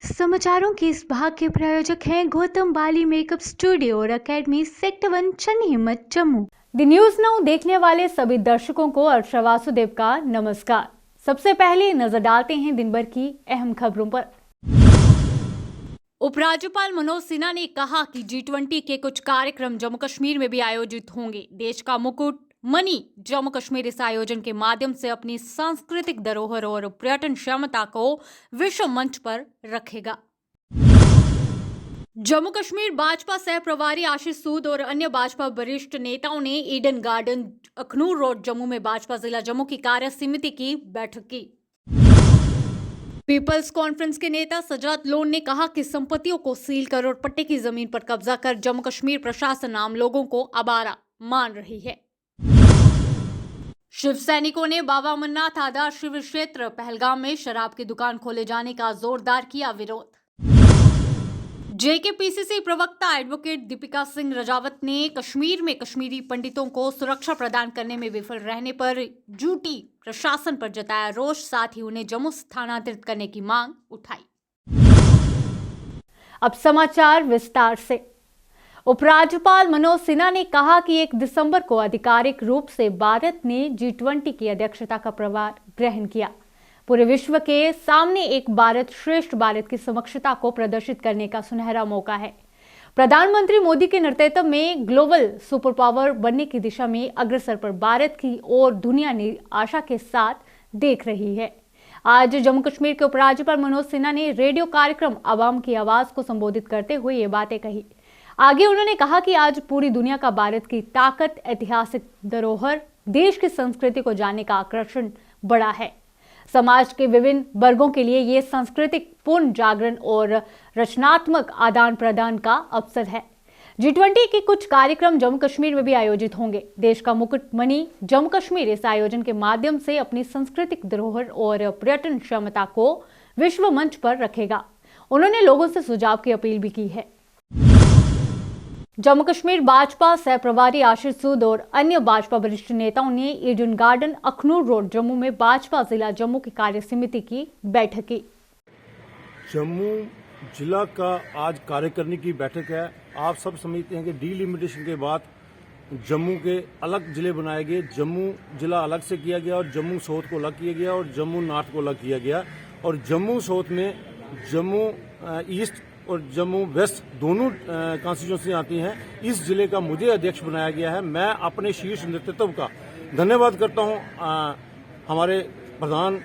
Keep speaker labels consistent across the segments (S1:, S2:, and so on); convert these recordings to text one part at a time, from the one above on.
S1: समाचारों के इस भाग के प्रायोजक हैं गौतम बाली मेकअप स्टूडियो और एकेडमी सेक्टर 1 चन्नी हिम्मत जम्मू। द न्यूज नाउ देखने वाले सभी दर्शकों को अर्षा वासुदेव का नमस्कार। सबसे पहले नजर डालते हैं दिन भर की अहम खबरों पर। उपराज्यपाल मनोज सिन्हा ने कहा कि G20 के कुछ कार्यक्रम जम्मू कश्मीर में भी आयोजित होंगे। देश का मुकुट मनी जम्मू कश्मीर इस आयोजन के माध्यम से अपनी सांस्कृतिक धरोहर और पर्यटन क्षमता को विश्व मंच पर रखेगा। जम्मू कश्मीर भाजपा सह प्रभारी आशीष सूद और अन्य भाजपा वरिष्ठ नेताओं ने Eden garden Akhnoor road Jammu में भाजपा जिला जम्मू की कार्य समिति की बैठक की। पीपल्स कॉन्फ्रेंस के नेता सजाद लोन ने कहा कि संपत्तियों को सील कर और पट्टे की जमीन पर कब्जा कर जम्मू कश्मीर प्रशासन आम लोगों को आवारा मान रही है। शिव सैनिकों ने बाबा अमरनाथ आधार शिविर क्षेत्र पहलगाम में शराब की दुकान खोले जाने का जोरदार किया विरोध। जेकेपीसीसी प्रवक्ता एडवोकेट दीपिका सिंह रजावत ने कश्मीर में कश्मीरी पंडितों को सुरक्षा प्रदान करने में विफल रहने पर ड्यूटी प्रशासन पर जताया रोष, साथ ही उन्हें जम्मू स्थानांतरित करने की मांग उठाई। अब समाचार विस्तार से। उपराज्यपाल मनोज सिन्हा ने कहा कि 1 दिसंबर को आधिकारिक रूप से भारत ने G20 की अध्यक्षता का प्रभार ग्रहण किया। पूरे विश्व के सामने एक भारत श्रेष्ठ भारत की समक्षता को प्रदर्शित करने का सुनहरा मौका है। प्रधानमंत्री मोदी के नेतृत्व में ग्लोबल सुपर पावर बनने की दिशा में अग्रसर पर भारत की ओर दुनिया ने आशा के साथ देख रही है। आज जम्मू कश्मीर के उपराज्यपाल मनोज सिन्हा ने रेडियो कार्यक्रम आवाम की आवाज को संबोधित करते हुए ये बातें कही। आगे उन्होंने कहा कि आज पूरी दुनिया का भारत की ताकत, ऐतिहासिक धरोहर, देश की संस्कृति को जानने का आकर्षण बड़ा है। समाज के विभिन्न वर्गों के लिए ये सांस्कृतिक पूर्ण जागरण और रचनात्मक आदान प्रदान का अवसर है। G20 के कुछ कार्यक्रम जम्मू कश्मीर में भी आयोजित होंगे। देश का मुकुट मनी जम्मू कश्मीर इस आयोजन के माध्यम से अपनी सांस्कृतिक धरोहर और पर्यटन क्षमता को विश्व मंच पर रखेगा। उन्होंने लोगों से सुझाव की अपील भी की है। जम्मू कश्मीर भाजपा सह प्रभारी आशीष सूद और अन्य भाजपा वरिष्ठ नेताओं ने Eden garden Akhnoor road Jammu में भाजपा जिला जम्मू की कार्य समिति की बैठक की।
S2: जम्मू जिला का आज कार्यकारिणी की बैठक है। आप सब समझते हैं कि डीलिमिटेशन के बाद जम्मू के अलग जिले बनाए गए। जम्मू जिला अलग से किया गया और जम्मू साउथ को अलग किया गया और जम्मू नॉर्थ को अलग किया गया। और जम्मू साउथ में जम्मू ईस्ट और जम्मू वेस्ट दोनों कॉन्स्टिट्यूंसी आती हैं। इस जिले का मुझे अध्यक्ष बनाया गया है। मैं अपने शीर्ष नेतृत्व का धन्यवाद करता हूं हमारे प्रधान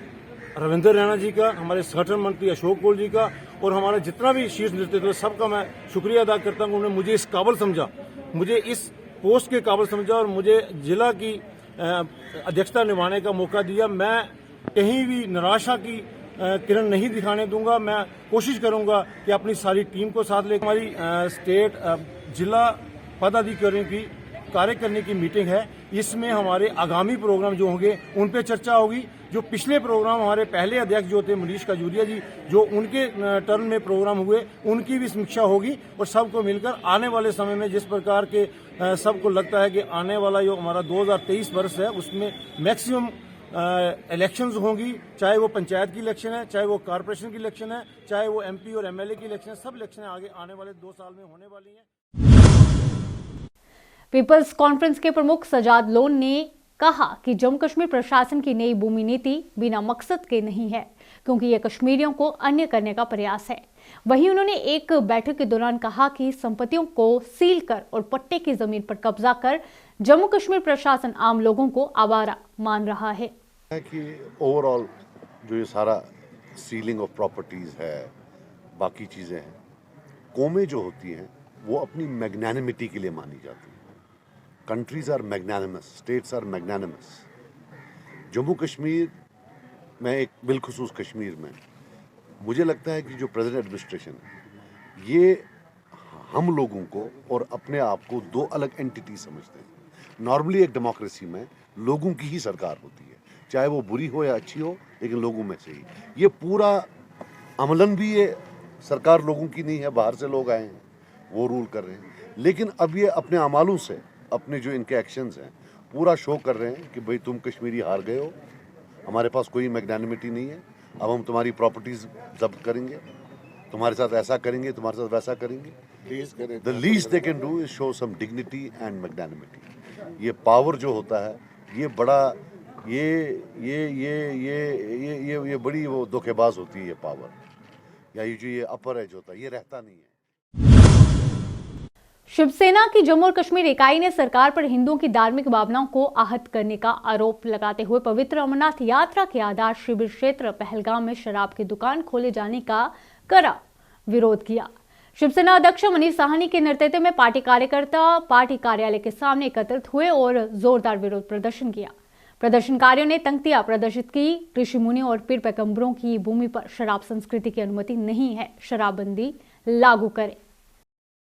S2: रविंद्र रैना जी का, हमारे संगठन मंत्री अशोक गोल जी का और हमारा जितना भी शीर्ष नेतृत्व है सबका मैं शुक्रिया अदा करता हूं। उन्होंने मुझे इस काबिल समझा, मुझे इस पोस्ट के काबिल समझा और मुझे जिला की अध्यक्षता निभाने का मौका दिया। मैं कहीं भी निराशा की किरण नहीं दिखाने दूंगा। मैं कोशिश करूंगा कि अपनी सारी टीम को साथ लेकर हमारी स्टेट जिला पदाधिकारियों की कार्यकारिणी की मीटिंग है। इसमें हमारे आगामी प्रोग्राम जो होंगे उन पे चर्चा होगी। जो पिछले प्रोग्राम हमारे पहले अध्यक्ष जो थे मनीष काजूरिया जी, जो उनके टर्म में प्रोग्राम हुए उनकी भी समीक्षा होगी और सबको मिलकर आने वाले समय में जिस प्रकार के सबको लगता है कि आने वाला जो हमारा 2023 वर्ष है उसमें मैक्सिमम इलेक्शंस होंगी, चाहे वो पंचायत की इलेक्शन है, चाहे वो कारपोरेशन की इलेक्शन है, चाहे वो MP और MLA की इलेक्शन है, सब इलेक्शन आगे आने वाले 2 साल में होने वाली हैं।
S1: पीपल्स कॉन्फ्रेंस के प्रमुख सजाद लोन ने कहा कि जम्मू कश्मीर प्रशासन की नई भूमि नीति बिना मकसद के नहीं है, क्योंकि यह कश्मीरियों को अन्य करने का प्रयास है। वहीं उन्होंने एक बैठक के दौरान कहा कि संपत्तियों को सील कर और पट्टे की जमीन पर कब्जा कर जम्मू कश्मीर प्रशासन आम लोगों को आवारा मान रहा है
S3: कि ओवरऑल जो ये सारा सीलिंग ऑफ प्रॉपर्टीज है, बाकी चीजें हैं, कौमें जो होती हैं वो अपनी मैग्नानिमिटी के लिए मानी जाती हैं। Countries are magnanimous, states are magnanimous. Jammu Kashmir में एक बिलखुसूस कश्मीर में मुझे लगता है कि जो प्रेजेंट एडमिनिस्ट्रेशन है ये हम लोगों को और अपने आप को 2 अलग एंटिटी समझते हैं। नॉर्मली एक डेमोक्रेसी में लोगों की ही सरकार होती है, चाहे वो बुरी हो या अच्छी हो, लेकिन लोगों में से ही। ये पूरा अमलन भी ये सरकार लोगों की नहीं है, बाहर से लोग आए हैं वो रूल कर रहे हैं। लेकिन अब ये अपने अमालों से, अपने जो इनके एक्शंस हैं पूरा शो कर रहे हैं कि भाई तुम कश्मीरी हार गए हो, हमारे पास कोई मैग्नानिमिटी नहीं है। अब हम तुम्हारी प्रॉपर्टीज जब्त करेंगे, तुम्हारे साथ ऐसा करेंगे, तुम्हारे साथ वैसा करेंगे। The least they can do is show some dignity and magnanimity. ये पावर जो होता है ये बड़ा ये बड़ी वो धोखेबाज होती है। ये पावर या ये जो ये अपर एज होता है ये रहता नहीं है।
S1: शिवसेना की जम्मू और कश्मीर इकाई ने सरकार पर हिंदुओं की धार्मिक भावनाओं को आहत करने का आरोप लगाते हुए पवित्र अमरनाथ यात्रा के आधार शिविर क्षेत्र पहलगाम में शराब की दुकान खोले जाने का कड़ा विरोध किया। शिवसेना अध्यक्ष मनीष साहनी के नेतृत्व में पार्टी कार्यकर्ता पार्टी कार्यालय के सामने एकत्रित हुए और जोरदार विरोध प्रदर्शन किया। प्रदर्शनकारियों ने तंख्तियां प्रदर्शित की। ऋषि मुनियों और पीर पैगंबरों की भूमि पर शराब संस्कृति की अनुमति नहीं है, शराबबंदी लागू करें।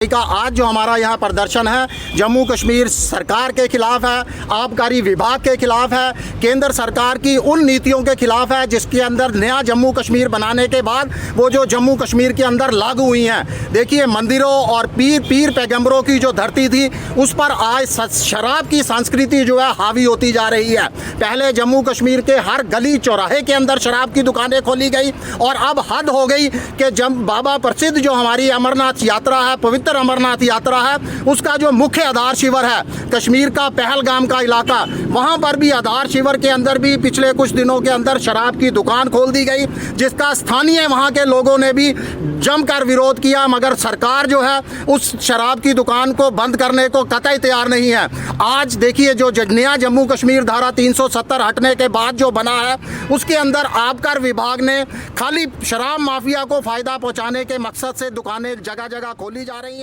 S4: का आज जो हमारा यहाँ प्रदर्शन है जम्मू कश्मीर सरकार के खिलाफ है, आबकारी विभाग के खिलाफ है, केंद्र सरकार की उन नीतियों के खिलाफ है जिसके अंदर नया जम्मू कश्मीर बनाने के बाद वो जो जम्मू कश्मीर के अंदर लागू हुई हैं। देखिए मंदिरों और पीर पैगंबरों की जो धरती थी उस पर आज शराब की संस्कृति जो है हावी होती जा रही है। पहले जम्मू कश्मीर के हर गली चौराहे के अंदर शराब की दुकानें खोली गई और अब हद हो गई कि जब बाबा प्रसिद्ध जो हमारी अमरनाथ यात्रा है, पवित्र अमरनाथ यात्रा है, उसका जो मुख्य आधार शिविर है कश्मीर का पहलगाम का इलाका, वहां पर भी आधार शिविर के अंदर भी पिछले कुछ दिनों के अंदर शराब की दुकान खोल दी गई, जिसका स्थानीय वहां के लोगों ने भी जमकर विरोध किया, मगर सरकार जो है उस शराब की दुकान को बंद करने को कतई तैयार नहीं है। आज देखिए जो नया जम्मू कश्मीर धारा 370 हटने के बाद जो बना है उसके अंदर आबकार विभाग ने खाली शराब माफिया को फायदा पहुंचाने के मकसद से दुकानें जगह जगह खोली जा रही हैं।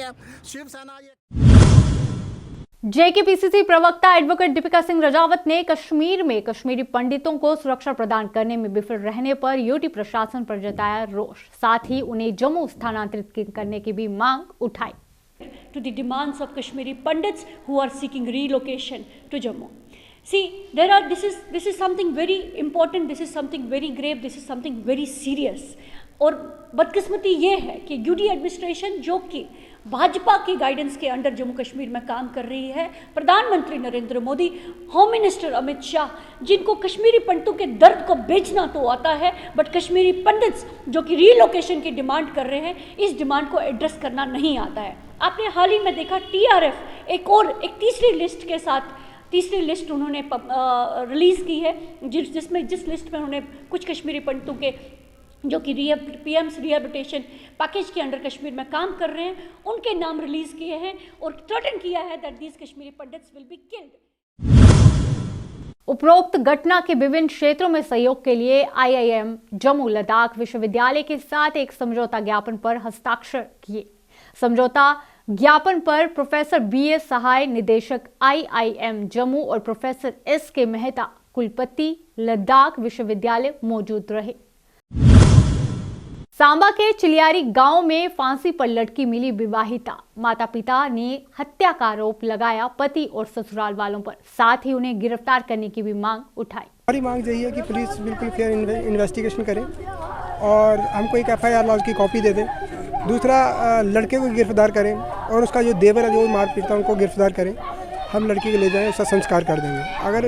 S4: शिवसेना
S1: जेकेपीसीसी प्रवक्ता एडवोकेट दीपिका सिंह रजावत ने कश्मीर में कश्मीरी पंडितों को सुरक्षा प्रदान करने में विफल रहने पर यूटी प्रशासन पर जताया रोष, साथ ही उन्हें जम्मू स्थानांतरित करने की भी मांग उठाई।
S5: To the demands of Kashmiri Pandits who are seeking relocation to Jammu. See, this is something very important, this is something very grave, this is something very serious. और बदकिस्मती ये है कि यूडी एडमिनिस्ट्रेशन जो कि भाजपा की गाइडेंस के under Jammu Kashmir में काम कर रही है, प्रधानमंत्री नरेंद्र मोदी, होम मिनिस्टर अमित शाह, जिनको कश्मीरी पंडितों के दर्द को बेचना तो आता है, बट कश्मीरी पंडित्स जो कि रीलोकेशन की डिमांड कर रहे हैं, इस डिमांड को एड्रेस करना नहीं आता है। आपने हाल ही में देखा टीआरएफ एक तीसरी लिस्ट उन्होंने रिलीज़ की है, जिस लिस्ट में उन्होंने कुछ कश्मीरी पंडितों के जो कि पीएम्स रिहेबिलिटेशन पैकेज के अंडर कश्मीर में काम कर रहे हैं उनके नाम रिलीज किए हैं और थ्रेटन किया है that these Kashmiri pandits will be killed.
S1: उपरोक्त घटना के विभिन्न क्षेत्रों में सहयोग के लिए आईआईएम जम्मू लद्दाख विश्वविद्यालय के साथ एक समझौता ज्ञापन पर हस्ताक्षर किए। समझौता ज्ञापन पर प्रोफेसर बीएस सहाय निदेशक आईआईएम जम्मू और प्रोफेसर एसके मेहता कुलपति लद्दाख विश्वविद्यालय मौजूद रहे। सांबा के चिलियारी गांव में फांसी पर लटकी मिली विवाहिता, माता पिता ने हत्या का आरोप लगाया पति और ससुराल वालों पर, साथ ही उन्हें गिरफ्तार करने की भी मांग उठाई।
S6: हमारी मांग यही है कि पुलिस बिल्कुल फेयर इन्वेस्टिगेशन करे और हमको एक एफआईआर लॉज की कॉपी दे दे। दूसरा, लड़के को गिरफ्तार करें और उसका जो देवर है जो मार पीटता है उनको गिरफ्तार करें। हम लड़की को ले जाएं, उसका संस्कार कर देंगे। अगर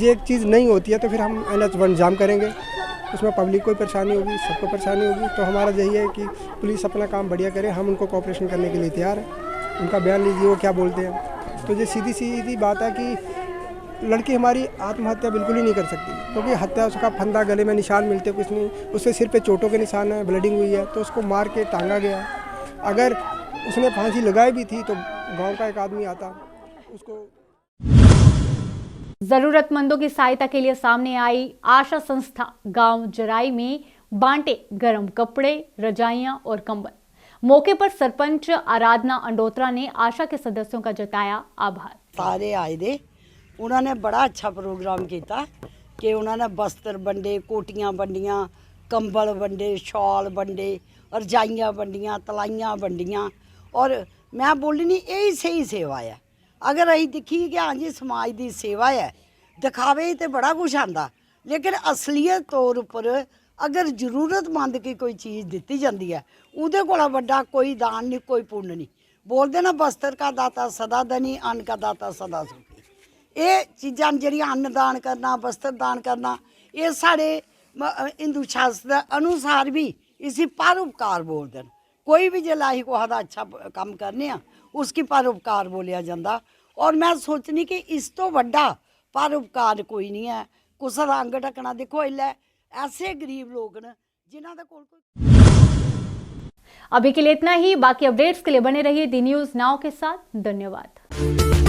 S6: ये एक चीज़ नहीं होती है तो फिर हम NH1 जाम करेंगे, उसमें पब्लिक को परेशानी होगी, सबको परेशानी होगी। तो हमारा यही है कि पुलिस अपना काम बढ़िया करे, हम उनको कोऑपरेशन करने के लिए तैयार हैं। उनका बयान लीजिए वो क्या बोलते हैं। तो ये सीधी बात है कि लड़की हमारी आत्महत्या बिल्कुल ही नहीं कर सकती, क्योंकि हत्या उसका फंदा, गले में निशान मिलते कुछ नहीं, उसके सिर पे चोटों के निशान है, ब्लीडिंग हुई है, तो उसको मार के टांगा गया। अगर उसने फांसी लगाई भी थी तो गाँव का एक आदमी आता उसको।
S1: जरूरतमंदों की सहायता के लिए सामने आई आशा संस्था गांव जराई में बांटे गरम कपड़े, रजाइयां और कंबल। मौके पर सरपंच आराधना अंडोत्रा ने आशा के सदस्यों का जताया आभार।
S7: सारे आए दे, उन्होंने बड़ा अच्छा प्रोग्राम किया कि उन्होंने बस्तर वंडे, कोटियां वंडियां, कंबल वंडे, शॉल वंडे, रजाइयां वंडियां, तलाइयां वंडियां। और मैं बोली नहीं, यही सही सेवा है। अगर अं देखिए कि हाँ जी समाज की सेवा है, दिखावे तो बड़ा कुछ आता, लेकिन असलीयत तौर पर अगर जरूरतमंद की कोई चीज़ दी जाती है, उहदे कोला वड्डा कोई दान नहीं, कोई पुण्य नहीं। बोलते ना, बस्तर का दाता सदा धनी, अन्न का दाता सदा सुखी। ये चीज़ां जिहड़ियां अन्न दान करना, वस्त्र दान करना, ये साढ़े हिंदू शास्त्र अनुसार भी इसी परोपकार बोलते हैं। कोई भी जे लाही को हदा अच्छा काम करने आ उसकी परोपकार बोलिया जाता। और मैं सोचनी कि इस तो बड़ा परोपकार कोई नहीं है। कुछ रंग ढकना देखो इल्ले ऐसे गरीब लोग ने जिन्हों का कोई
S1: अभी के लिए इतना ही। बाकी अपडेट्स के लिए बने रहिए दी न्यूज़ नाउ के साथ। धन्यवाद।